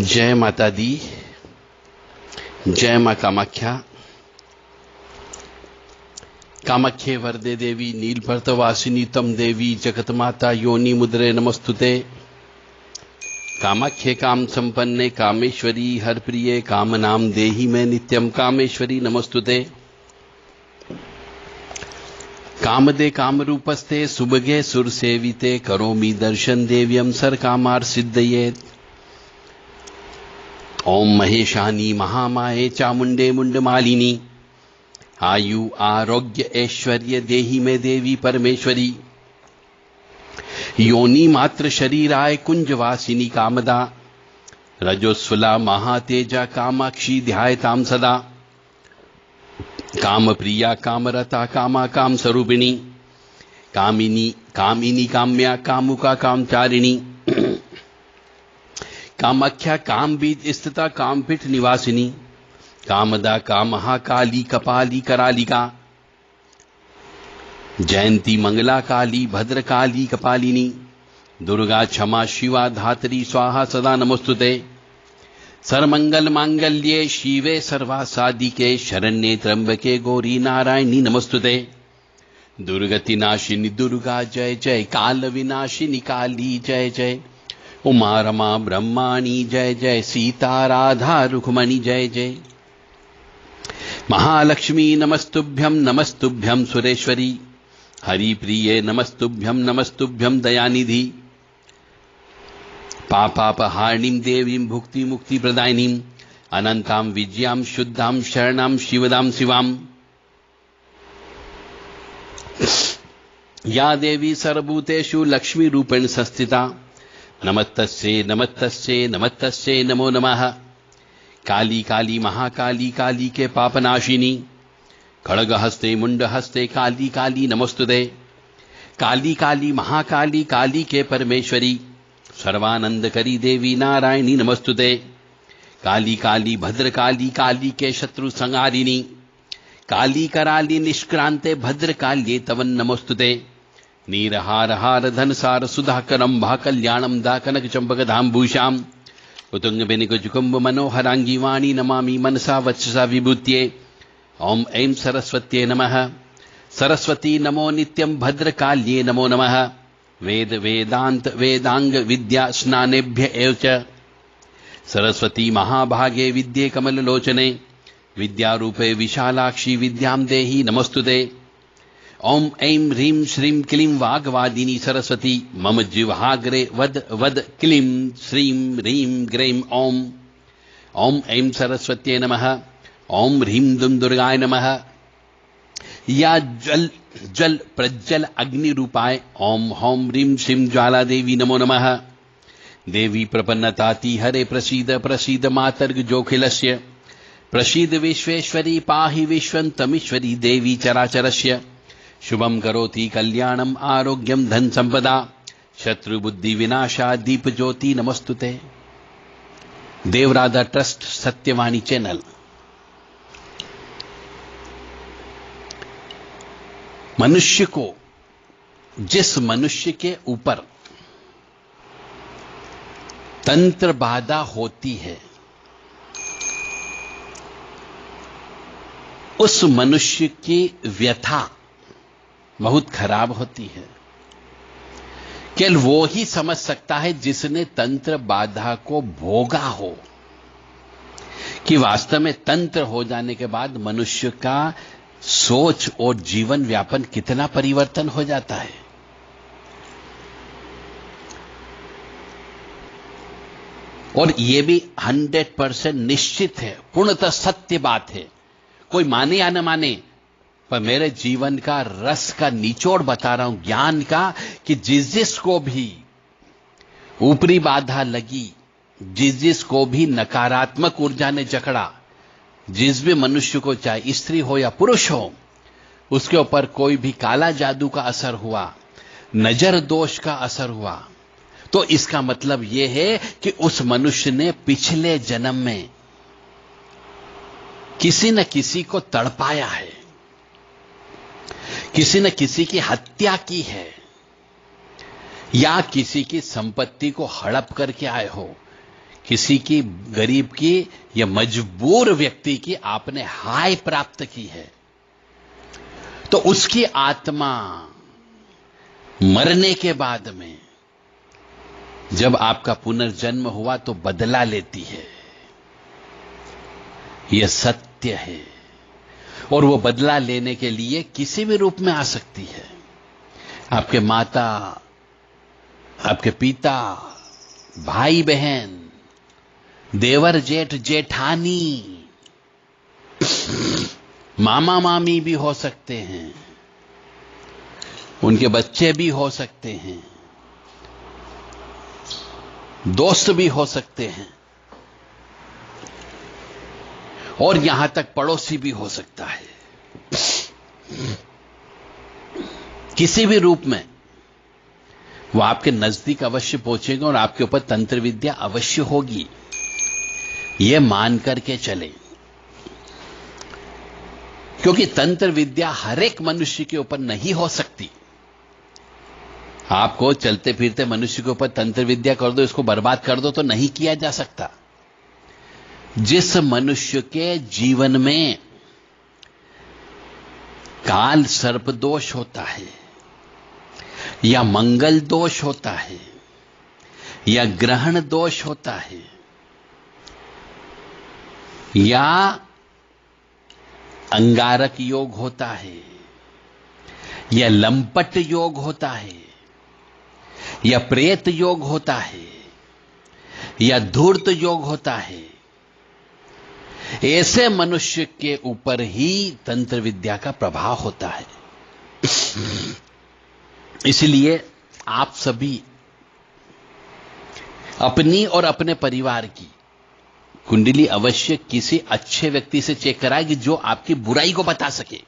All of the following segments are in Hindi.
जय माता दी, जय मां कामाख्या। कामाख्ये वरदे देवी नीलपर्तवासिनी तम देवी जगत माता योनि मुद्रे नमस्तुते। कामाख्ये काम संपन्ने कामेश्वरी हर प्रिये काम नाम देहि में नित्यम कामेश्वरी नमस्तुते। कामदे काम रूपस्ते सुभगे सुर सेविते करोमि दर्शन देव्यम सर कामार सिद्धये। ओम महेशानी महामाये चामुंडे मुंडमालिनी आयु आरोग्य ऐश्वर्य देहि में देवी परमेश्वरी। योनि मात्र शरीराय कुंजवासिनी कामदा रजोस्वला महातेजा कामाक्षी ध्यायताम सदा। काम प्रिया कामरता कामा काम स्वरूपिणी कामिनी कामिनी काम्या कामुका कामचारिणी। कामाख्या काम बीज स्थिता कामपीठ निवासिनी कामदा कामहा काली कपाली करालिका। जयंती मंगला काली भद्रकाली कपालिनी दुर्गा क्षमा शिवा धात्री स्वाहा सदा नमोस्तुते। सर्वमंगल मांगल्ये शिवे सर्वासादिके शरण्ये त्र्यंबके गौरी नारायणी नमोस्तुते। दुर्गति नाशिनी दुर्गा जय जय काल विनाशिनी काली जय जय। उमा रमा ब्रह्माणी जय जय सीता राधा रुक्मणी जय जय। महालक्ष्मी नमस्तुभ्यं नमस्तुभ्यं सुरेश्वरी हरिप्रिये नमस्तुभ्यं नमस्तुभ्यं दयानिधि। पापापहारिणीं देवीं भुक्ति मुक्ति प्रदायिनीं अनंतां विजयां शुद्धां शरणां शिवदां शिवाम्। या देवी सर्वभूतेषु लक्ष्मी रूपेण संस्थिता नमस्तस्यै नमस्तस्यै नमस्तस्यै नमो नमः। काली काली महाकाली काली के पापनाशिनी खड़गहस्ते मुंडहस्ते काली काली नमोस्तुते। काली काली महाकाली काली के परमेश्वरी सर्वानंदकरी देवी नारायणी नमोस्तुते। काली काली भद्रकाली काली के शत्रु संहारिणी काली कराली निष्क्रांते भद्रकाल्ये तवन नमोस्तुते। नीरहार हार धनसार सुधाकरम भा कल्याणम दा कनक चंपक धामभूषाम उतुंग बेनिक जुकुंभ मनोहरांगी वाणी नमामि मनसा वत्ससा विभूत्ये। ओम ऐं सरस्वत्ये नमः। सरस्वती नमो नित्यं भद्रकाल्ये नमो नमः। वेद वेदांत वेदांग विद्या स्नानेभ्य एव च। सरस्वती महाभागे विद्ये कमललोचने विद्यारूपे विशालाक्षी विद्यां देहि नमोस्तुते। ओम ऐं ह्रीं श्रीं क्लीं वाग्वादिनी सरस्वती मम जिह्वाग्रे वद वद क्लीं श्रीं ह्रीं ग्रैं ओम। ओम ऐं सरस्वत्यै नमः। ओम ह्रीं दुं दुर्गाय नमः। या जल जल प्रज्वल अग्नि रूपाय ओम हौं ह्रीं श्रीं ज्वाला देवी नमो नमः। देवी प्रपन्नताति हरे प्रसीद प्रसीद मातर्ग जोखिलस्य प्रसीद विश्वेश्वरी पाहि विश्वन्तमीश्वरी देवी चराचरस्य। शुभम करोति कल्याणम आरोग्यम धन संपदा शत्रुबुद्धि विनाशा दीप ज्योति नमस्तुते। देवराधा ट्रस्ट सत्यवाणी चैनल। मनुष्य को जिस मनुष्य के ऊपर तंत्र बाधा होती है उस मनुष्य की व्यथा बहुत खराब होती है। केवल वो ही समझ सकता है जिसने तंत्र बाधा को भोगा हो कि वास्तव में तंत्र हो जाने के बाद मनुष्य का सोच और जीवन व्यापन कितना परिवर्तन हो जाता है। और यह भी 100% निश्चित है, पूर्णतः सत्य बात है। कोई माने या न माने, पर मेरे जीवन का रस का निचोड़ बता रहा हूं, ज्ञान का, कि जिस जिस को भी ऊपरी बाधा लगी, जिस जिस को भी नकारात्मक ऊर्जा ने जकड़ा, जिस भी मनुष्य को, चाहे स्त्री हो या पुरुष हो, उसके ऊपर कोई भी काला जादू का असर हुआ, नजर दोष का असर हुआ, तो इसका मतलब यह है कि उस मनुष्य ने पिछले जन्म में किसी न किसी को तड़पाया है, किसी न किसी की हत्या की है, या किसी की संपत्ति को हड़प करके आए हो, किसी की, गरीब की या मजबूर व्यक्ति की आपने हाय प्राप्त की है, तो उसकी आत्मा मरने के बाद में जब आपका पुनर्जन्म हुआ तो बदला लेती है। यह सत्य है। और वो बदला लेने के लिए किसी भी रूप में आ सकती है। आपके माता, आपके पिता, भाई बहन, देवर जेठ जेठानी, मामा मामी भी हो सकते हैं, उनके बच्चे भी हो सकते हैं, दोस्त भी हो सकते हैं, और यहां तक पड़ोसी भी हो सकता है। किसी भी रूप में वो आपके नजदीक अवश्य पहुंचेगा और आपके ऊपर तंत्र विद्या अवश्य होगी, यह मान करके चले। क्योंकि तंत्र विद्या हर एक मनुष्य के ऊपर नहीं हो सकती। आपको चलते फिरते मनुष्य के ऊपर तंत्र विद्या कर दो, इसको बर्बाद कर दो, तो नहीं किया जा सकता। जिस मनुष्य के जीवन में काल सर्प दोष होता है, या मंगल दोष होता है, या ग्रहण दोष होता है, या अंगारक योग होता है, या लंपट योग होता है, या प्रेत योग होता है, या धूर्त योग होता है, ऐसे मनुष्य के ऊपर ही तंत्र विद्या का प्रभाव होता है। इसलिए आप सभी अपनी और अपने परिवार की कुंडली अवश्य किसी अच्छे व्यक्ति से चेक कराएगी, जो आपकी बुराई को बता सके।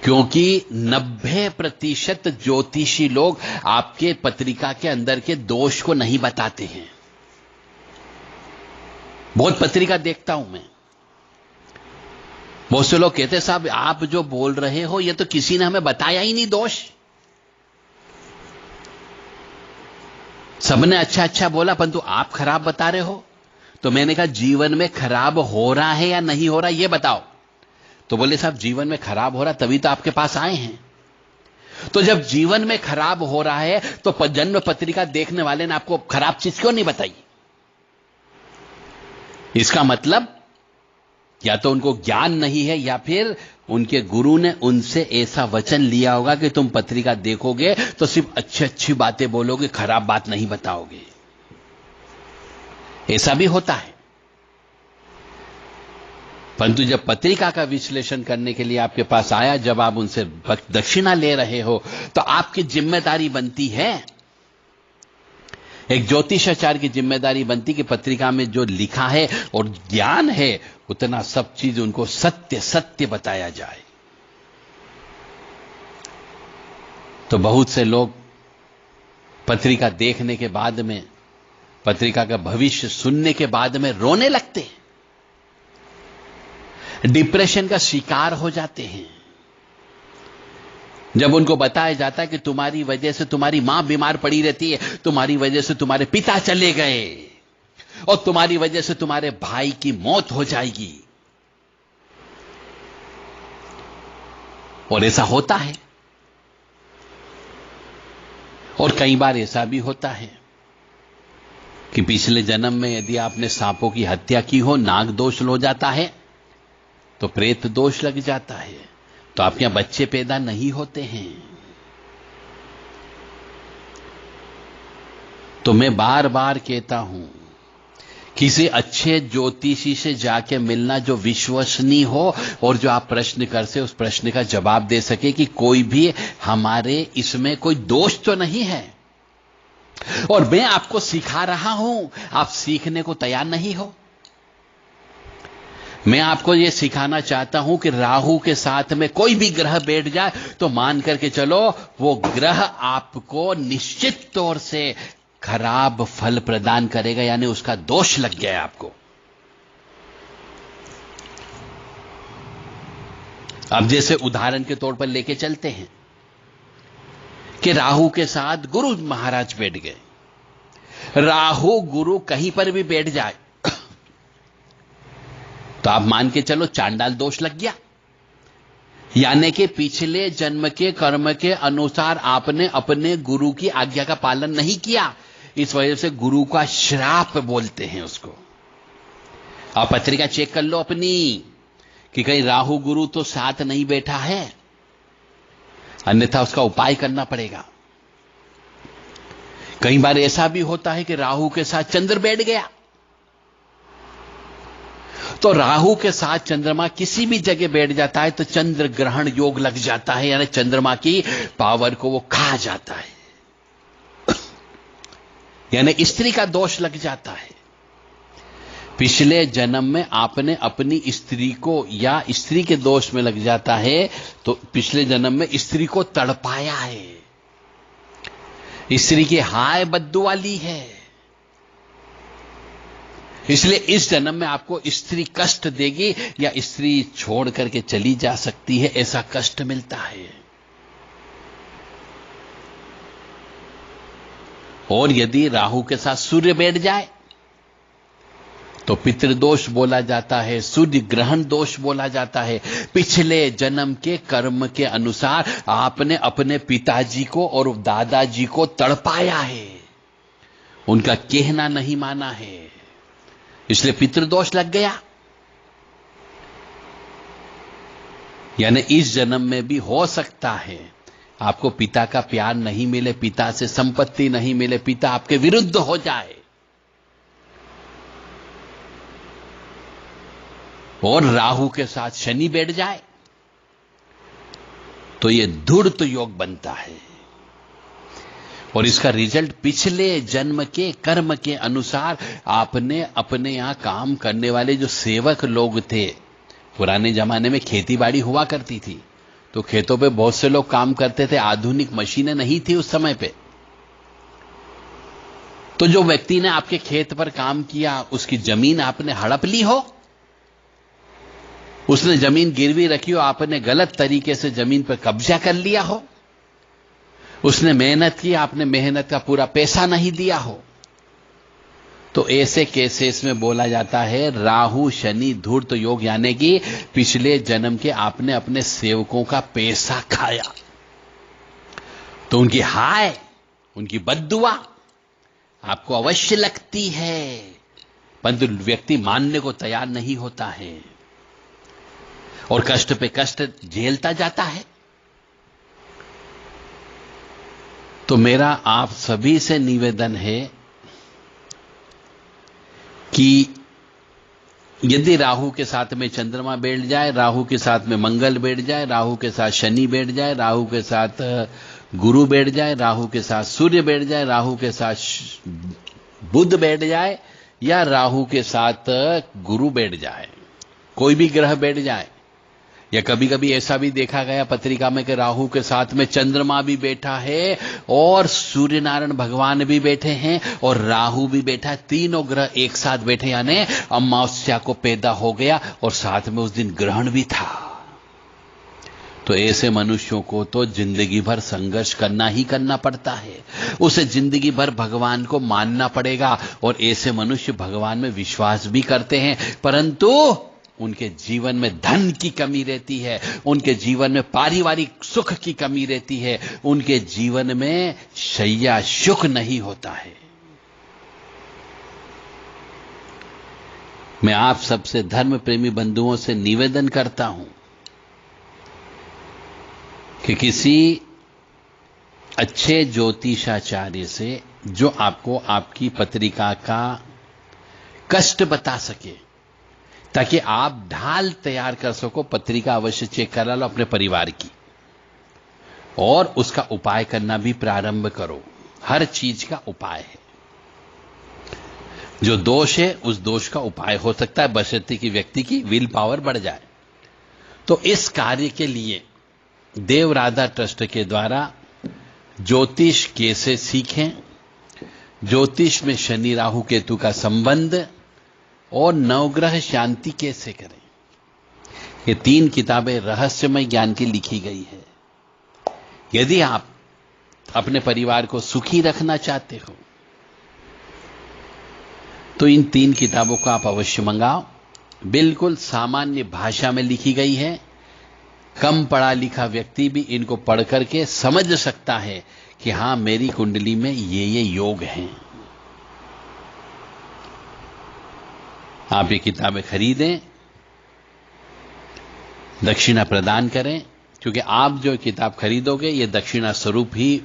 क्योंकि 90% ज्योतिषी लोग आपके पत्रिका के अंदर के दोष को नहीं बताते हैं। बहुत पत्रिका देखता हूं मैं, बहुत से लोग कहते हैं साहब आप जो बोल रहे हो ये तो किसी ने हमें बताया ही नहीं दोष, सबने अच्छा अच्छा बोला परंतु आप खराब बता रहे हो। तो मैंने कहा जीवन में खराब हो रहा है या नहीं हो रहा ये बताओ। तो बोले साहब जीवन में खराब हो रहा तभी तो आपके पास आए हैं। तो जब जीवन में खराब हो रहा है तो जन्म पत्रिका देखने वाले ने आपको खराब चीज क्यों नहीं बताई? इसका मतलब या तो उनको ज्ञान नहीं है, या फिर उनके गुरु ने उनसे ऐसा वचन लिया होगा कि तुम पत्रिका देखोगे तो सिर्फ अच्छी अच्छी बातें बोलोगे, खराब बात नहीं बताओगे। ऐसा भी होता है। परंतु जब पत्रिका का विश्लेषण करने के लिए आपके पास आया, जब आप उनसे दक्षिणा ले रहे हो, तो आपकी जिम्मेदारी बनती है, एक ज्योतिषाचार्य की जिम्मेदारी बनती कि पत्रिका में जो लिखा है और ज्ञान है उतना सब चीज उनको सत्य सत्य बताया जाए। तो बहुत से लोग पत्रिका देखने के बाद में, पत्रिका का भविष्य सुनने के बाद में रोने लगते हैं, डिप्रेशन का शिकार हो जाते हैं। जब उनको बताया जाता है कि तुम्हारी वजह से तुम्हारी मां बीमार पड़ी रहती है, तुम्हारी वजह से तुम्हारे पिता चले गए, और तुम्हारी वजह से तुम्हारे भाई की मौत हो जाएगी, और ऐसा होता है। और कई बार ऐसा भी होता है कि पिछले जन्म में यदि आपने सांपों की हत्या की हो, नाग दोष हो जाता है, तो प्रेत दोष लग जाता है, तो आपके यहां बच्चे पैदा नहीं होते हैं। तो मैं बार बार कहता हूं, किसी अच्छे ज्योतिषी से जाके मिलना जो विश्वसनीय हो और जो आप प्रश्न कर से उस प्रश्न का जवाब दे सके कि कोई भी हमारे इसमें कोई दोष तो नहीं है, और मैं आपको सिखा रहा हूं, आप सीखने को तैयार नहीं हो। मैं आपको यह सिखाना चाहता हूं कि राहु के साथ में कोई भी ग्रह बैठ जाए तो मान करके चलो वो ग्रह आपको निश्चित तौर से खराब फल प्रदान करेगा, यानी उसका दोष लग गया आपको। अब जैसे उदाहरण के तौर पर लेके चलते हैं कि राहु के साथ गुरु महाराज बैठ गए, राहु गुरु कहीं पर भी बैठ जाए तो आप मान के चलो चांडाल दोष लग गया, यानी कि पिछले जन्म के कर्म के अनुसार आपने अपने गुरु की आज्ञा का पालन नहीं किया, इस वजह से गुरु का श्राप बोलते हैं उसको। आप पत्रिका चेक कर लो अपनी कि कहीं राहु गुरु तो साथ नहीं बैठा है, अन्यथा उसका उपाय करना पड़ेगा। कई बार ऐसा भी होता है कि राहु के साथ चंद्र बैठ गया, तो राहु के साथ चंद्रमा किसी भी जगह बैठ जाता है तो चंद्र ग्रहण योग लग जाता है, यानी चंद्रमा की पावर को वो खा जाता है, यानी स्त्री का दोष लग जाता है। पिछले जन्म में आपने अपनी स्त्री को, या स्त्री के दोष में लग जाता है तो पिछले जन्म में स्त्री को तड़पाया है, स्त्री की हाय बद्दू वाली है, इसलिए इस जन्म में आपको स्त्री कष्ट देगी या स्त्री छोड़ करके चली जा सकती है, ऐसा कष्ट मिलता है। और यदि राहु के साथ सूर्य बैठ जाए तो पितृदोष बोला जाता है, सूर्य ग्रहण दोष बोला जाता है। पिछले जन्म के कर्म के अनुसार आपने अपने पिताजी को और दादाजी को तड़पाया है, उनका कहना नहीं माना है, इसलिए पितृदोष लग गया। यानी इस जन्म में भी हो सकता है आपको पिता का प्यार नहीं मिले, पिता से संपत्ति नहीं मिले, पिता आपके विरुद्ध हो जाए। और राहु के साथ शनि बैठ जाए तो यह धूर्त योग बनता है, और इसका रिजल्ट पिछले जन्म के कर्म के अनुसार आपने अपने यहां काम करने वाले जो सेवक लोग थे, पुराने जमाने में खेती बाड़ी हुआ करती थी तो खेतों पे बहुत से लोग काम करते थे, आधुनिक मशीनें नहीं थी उस समय पे। तो जो व्यक्ति ने आपके खेत पर काम किया उसकी जमीन आपने हड़प ली हो, उसने जमीन गिरवी रखी हो, आपने गलत तरीके से जमीन पर कब्जा कर लिया हो, उसने मेहनत की, आपने मेहनत का पूरा पैसा नहीं दिया हो, तो ऐसे केसेस में बोला जाता है राहु शनि धूर्त योग, यानी कि पिछले जन्म के आपने अपने सेवकों का पैसा खाया, तो उनकी हाय, उनकी बद्दुआ आपको अवश्य लगती है, परंतु व्यक्ति मानने को तैयार नहीं होता है और कष्ट पे कष्ट झेलता जाता है। तो मेरा आप सभी से निवेदन है कि यदि राहु के साथ में चंद्रमा बैठ जाए, राहु के साथ में मंगल बैठ जाए, राहु के साथ शनि बैठ जाए, राहु के साथ गुरु बैठ जाए, राहु के साथ सूर्य बैठ जाए, राहु के साथ बुध बैठ जाए, या राहु के साथ गुरु बैठ जाए, कोई भी ग्रह बैठ जाए, या कभी कभी ऐसा भी देखा गया पत्रिका में कि राहु के साथ में चंद्रमा भी बैठा है और सूर्य नारायण भगवान भी बैठे हैं और राहु भी बैठा है, तीनों ग्रह एक साथ बैठे, यानी अमावस्या को पैदा हो गया और साथ में उस दिन ग्रहण भी था। तो ऐसे मनुष्यों को तो जिंदगी भर संघर्ष करना ही करना पड़ता है, उसे जिंदगी भर भगवान को मानना पड़ेगा। और ऐसे मनुष्य भगवान में विश्वास भी करते हैं, परंतु उनके जीवन में धन की कमी रहती है, उनके जीवन में पारिवारिक सुख की कमी रहती है, उनके जीवन में शैया सुख नहीं होता है। मैं आप सबसे धर्म प्रेमी बंधुओं से निवेदन करता हूं कि किसी अच्छे ज्योतिषाचार्य से जो आपको आपकी पत्रिका का कष्ट बता सके, ताकि आप ढाल तैयार कर सको, पत्रिका अवश्य चेक करा लो अपने परिवार की और उसका उपाय करना भी प्रारंभ करो। हर चीज का उपाय है, जो दोष है उस दोष का उपाय हो सकता है, बशर्ते कि व्यक्ति की विल पावर बढ़ जाए। तो इस कार्य के लिए देव राधा ट्रस्ट के द्वारा ज्योतिष कैसे सीखें, ज्योतिष में शनि राहु केतु का संबंध और नवग्रह शांति कैसे करें, ये 3 किताबें रहस्यमय ज्ञान की लिखी गई है। यदि आप अपने परिवार को सुखी रखना चाहते हो, तो इन 3 किताबों को आप अवश्य मंगाओ। बिल्कुल सामान्य भाषा में लिखी गई है। कम पढ़ा लिखा व्यक्ति भी इनको पढ़ करके समझ सकता है कि हां, मेरी कुंडली में ये योग हैं। आप ये किताबें खरीदें, दक्षिणा प्रदान करें, क्योंकि आप जो किताब खरीदोगे ये दक्षिणा स्वरूप ही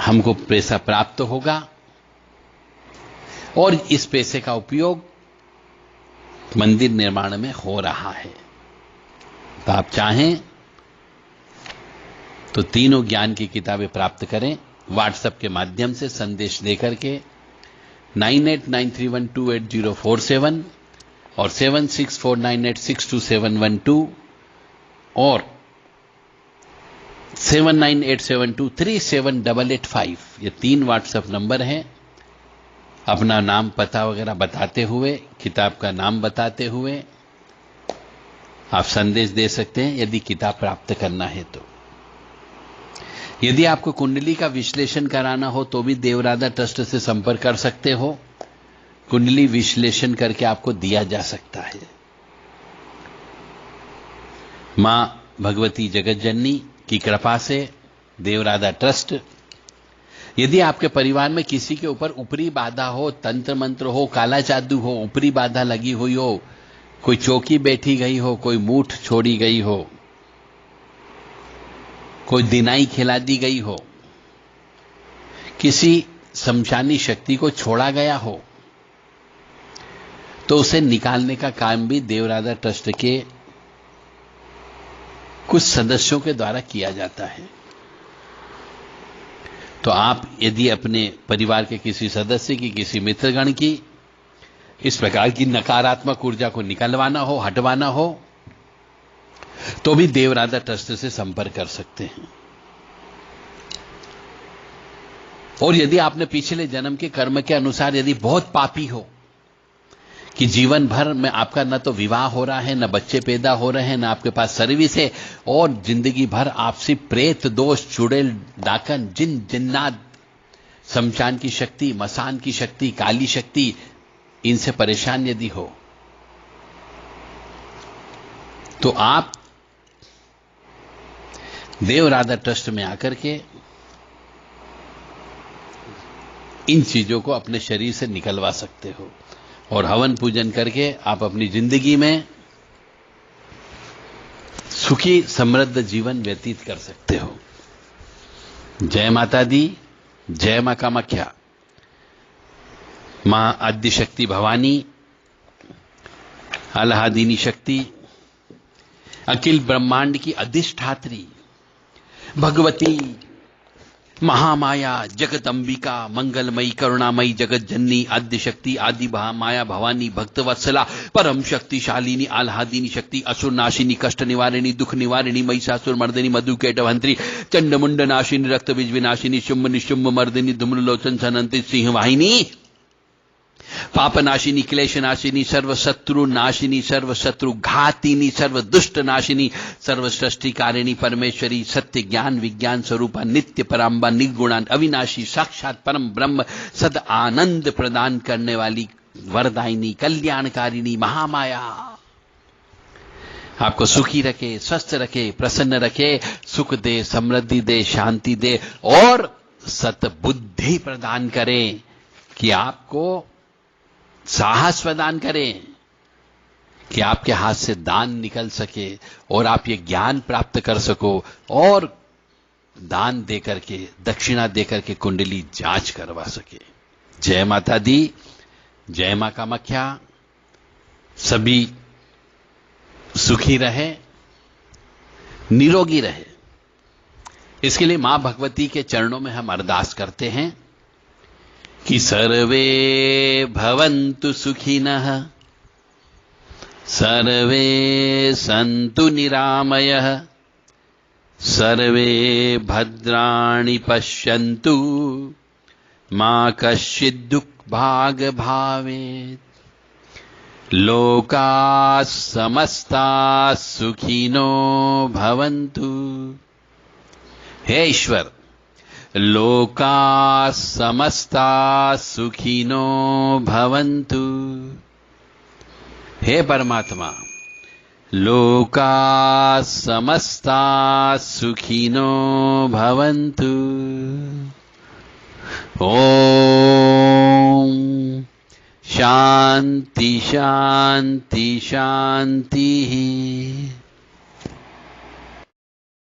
हमको पैसा प्राप्त होगा और इस पैसे का उपयोग मंदिर निर्माण में हो रहा है। तो आप चाहें तो तीनों ज्ञान की किताबें प्राप्त करें व्हाट्सएप के माध्यम से संदेश देकर के 9893128047 और 7649862712 और 7987237885 ये 3 व्हाट्सएप नंबर हैं। अपना नाम पता वगैरह बताते हुए, किताब का नाम बताते हुए आप संदेश दे सकते हैं यदि किताब प्राप्त करना है तो। यदि आपको कुंडली का विश्लेषण कराना हो तो भी देवराधा ट्रस्ट से संपर्क कर सकते हो। कुंडली विश्लेषण करके आपको दिया जा सकता है। मां भगवती जगत जननी की कृपा से देवराधा ट्रस्ट, यदि आपके परिवार में किसी के ऊपर ऊपरी बाधा हो, तंत्र मंत्र हो, काला जादू हो, ऊपरी बाधा लगी हुई हो, कोई चौकी बैठी गई हो, कोई मूठ छोड़ी गई हो, कोई दिनाई खिला दी गई हो, किसी शमशानी शक्ति को छोड़ा गया हो, तो उसे निकालने का काम भी देवराधा ट्रस्ट के कुछ सदस्यों के द्वारा किया जाता है। तो आप यदि अपने परिवार के किसी सदस्य की, किसी मित्रगण की इस प्रकार की नकारात्मक ऊर्जा को निकलवाना हो, हटवाना हो, तो भी देवराधा ट्रस्ट से संपर्क कर सकते हैं। और यदि आपने पिछले जन्म के कर्म के अनुसार यदि बहुत पापी हो कि जीवन भर में आपका न तो विवाह हो रहा है, न बच्चे पैदा हो रहे हैं, न आपके पास सर्विस है, और जिंदगी भर आपसी प्रेत दोष, चुड़ैल, डाकन, जिन जिन्नात, शमशान की शक्ति, मसान की शक्ति, काली शक्ति, इनसे परेशान यदि हो, तो आप देवराधा ट्रस्ट में आकर के इन चीजों को अपने शरीर से निकलवा सकते हो और हवन पूजन करके आप अपनी जिंदगी में सुखी समृद्ध जीवन व्यतीत कर सकते हो। जय माता दी, जय मां कामाख्या। मां आद्य शक्ति भवानी, अलाहादीनी शक्ति, अखिल ब्रह्मांड की अधिष्ठात्री भगवती महामाया, जगत अंबिका, मंगलमयी, करुणामयी, जगत जननी, आद्य शक्ति, आदि माया भवानी, भक्तवत्सला, परम शक्तिशालिनी, आह्लादिनी शक्ति, असुर नाशिनी, कष्ट निवारिणी, दुख निवारिणी, महिषासुर मर्दिनी, मधुकेटवंत्री, चंडमुंड नाशिनी, रक्त बीज विनाशिनी, शुंभ निशुंभ मर्दिनी, धूम्रलोचन सनंती, सिंह वाहिनी, पाप नाशिनी, क्लेश नाशिनी, सर्व शत्रु नाशिनी, सर्व शत्रु घातिनी, सर्व दुष्ट नाशिनी, सर्व सृष्टिकारिणी, परमेश्वरी, सत्य ज्ञान विज्ञान स्वरूपा, नित्य पराम्बा, निर्गुणा, अविनाशी, साक्षात परम ब्रह्म, सद आनंद प्रदान करने वाली, वरदायिनी, कल्याणकारिणी महामाया आपको सुखी रखे, स्वस्थ रखे, प्रसन्न रखे, सुख दे, समृद्धि दे, शांति दे और सतबुद्धि प्रदान करें कि आपको साहस प्रदान करें कि आपके हाथ से दान निकल सके और आप ये ज्ञान प्राप्त कर सको और दान देकर के, दक्षिणा देकर के कुंडली जांच करवा सके। जय माता दी, जय मां कामाख्या। सभी सुखी रहे, निरोगी रहे, इसके लिए मां भगवती के चरणों में हम अरदास करते हैं कि सर्वे भवन्तु सुखिनः, सर्वे सन्तु निरामयः, सर्वे भद्राणि पश्यन्तु, मा कश्चित् दुःखभाग् भवेत्, लोकाः समस्ताः सुखिनो भवन्तु। हे ईश्वर, लोका समस्ता सुखिनो भवन्तु। हे परमात्मा, लोका समस्ता सुखिनो भवन्तु। ओम शांति शांति शांति।